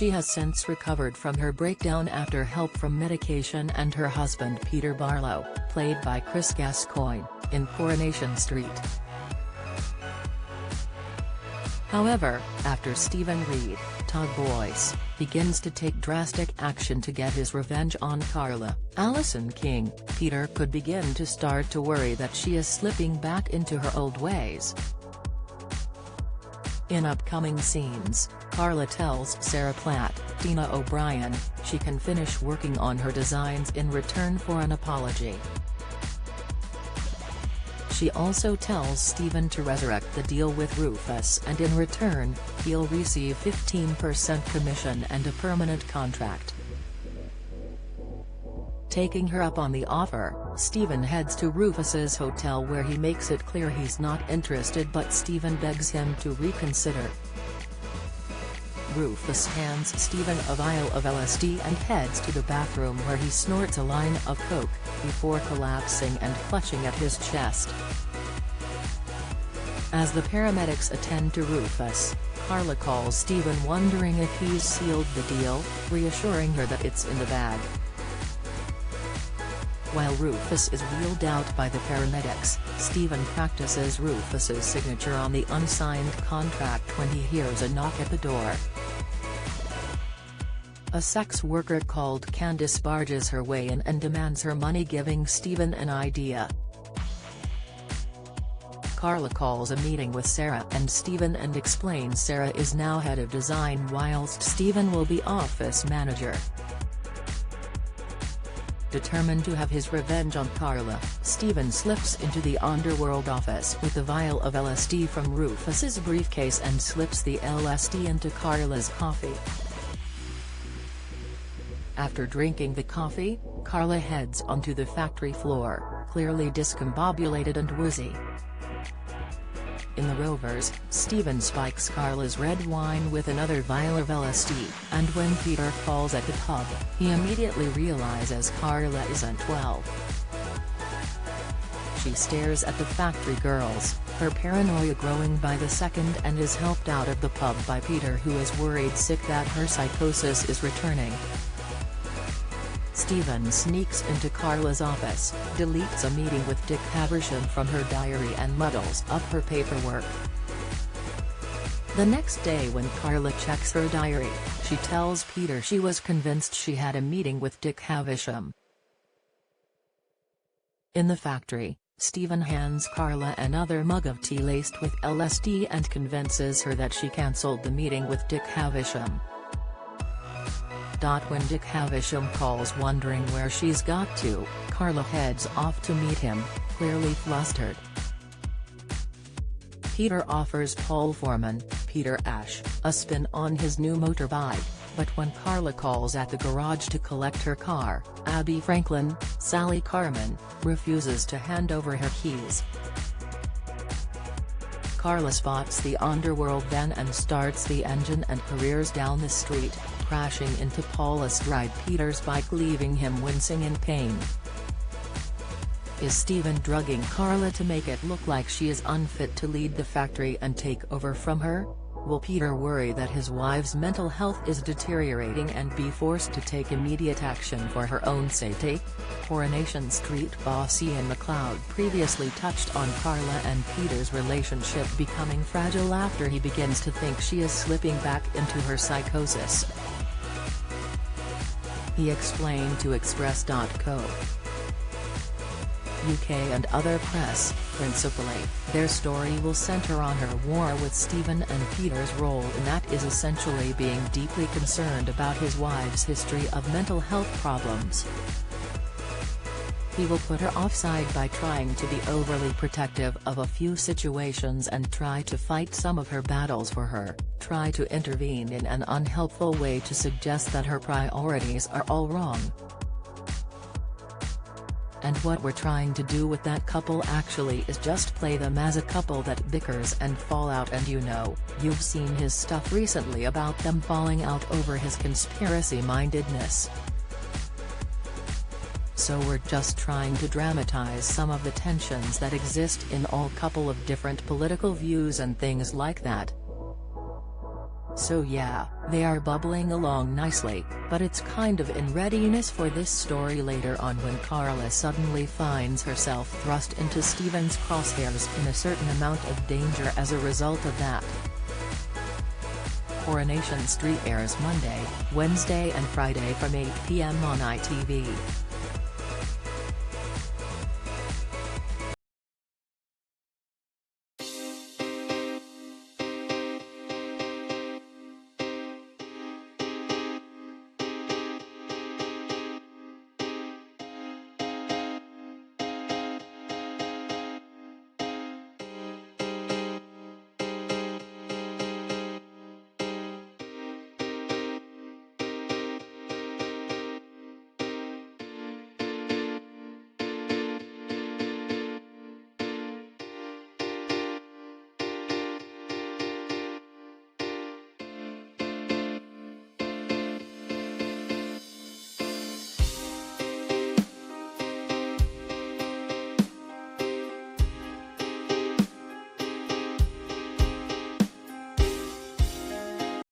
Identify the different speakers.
Speaker 1: She has since recovered from her breakdown after help from medication and her husband Peter Barlow, played by Chris Gascoigne, in Coronation Street. However, after Stephen Reed, Todd Boyce, begins to take drastic action to get his revenge on Carla, Alison King, Peter could begin to start to worry that she is slipping back into her old ways. In upcoming scenes, Carla tells Sarah Platt, Dina O'Brien, she can finish working on her designs in return for an apology. She also tells Stephen to resurrect the deal with Rufus and in return, he'll receive 15% commission and a permanent contract. Taking her up on the offer, Stephen heads to Rufus's hotel where he makes it clear he's not interested, but Stephen begs him to reconsider. Rufus hands Stephen a vial of LSD and heads to the bathroom where he snorts a line of coke, before collapsing and clutching at his chest. As the paramedics attend to Rufus, Carla calls Stephen wondering if he's sealed the deal, reassuring her that it's in the bag. While Rufus is wheeled out by the paramedics, Stephen practices Rufus's signature on the unsigned contract when he hears a knock at the door. A sex worker called Candace barges her way in and demands her money, giving Stephen an idea. Carla calls a meeting with Sarah and Stephen and explains Sarah is now head of design whilst Stephen will be office manager. Determined to have his revenge on Carla, Stephen slips into the underworld office with the vial of LSD from Rufus's briefcase and slips the LSD into Carla's coffee. After drinking the coffee, Carla heads onto the factory floor, clearly discombobulated and woozy. In the Rovers, Stephen spikes Carla's red wine with another vial of LSD, and when Peter calls at the pub, he immediately realizes Carla isn't well. She stares at the factory girls, her paranoia growing by the second, and is helped out of the pub by Peter, who is worried sick that her psychosis is returning. Stephen sneaks into Carla's office, deletes a meeting with Dick Havisham from her diary and muddles up her paperwork. The next day when Carla checks her diary, she tells Peter she was convinced she had a meeting with Dick Havisham. In the factory, Stephen hands Carla another mug of tea laced with LSD and convinces her that she cancelled the meeting with Dick Havisham. When Dick Havisham calls wondering where she's got to, Carla heads off to meet him, clearly flustered. Peter offers Paul Foreman, Peter Ash, a spin on his new motorbike, but when Carla calls at the garage to collect her car, Abby Franklin, Sally Carmen, refuses to hand over her keys. Carla spots the underworld van and starts the engine and careers down the street, crashing into Paul astride Peter's bike, leaving him wincing in pain. Is Stephen drugging Carla to make it look like she is unfit to lead the factory and take over from her? Will Peter worry that his wife's mental health is deteriorating and be forced to take immediate action for her own safety? Coronation Street boss Ian McLeod previously touched on Carla and Peter's relationship becoming fragile after he begins to think she is slipping back into her psychosis. He explained to Express.co. UK and other press, principally, their story will center on her war with Stephen and Peter's role in that is essentially being deeply concerned about his wife's history of mental health problems. He will put her offside by trying to be overly protective of a few situations and try to fight some of her battles for her, try to intervene in an unhelpful way to suggest that her priorities are all wrong. And what we're trying to do with that couple actually is just play them as a couple that bickers and fall out, and you've seen his stuff recently about them falling out over his conspiracy-mindedness. So we're just trying to dramatize some of the tensions that exist in all couple of different political views and things like that. So yeah, they are bubbling along nicely, but it's kind of in readiness for this story later on when Carla suddenly finds herself thrust into Steven's crosshairs in a certain amount of danger as a result of that. Coronation Street airs Monday, Wednesday and Friday from 8 p.m. on ITV.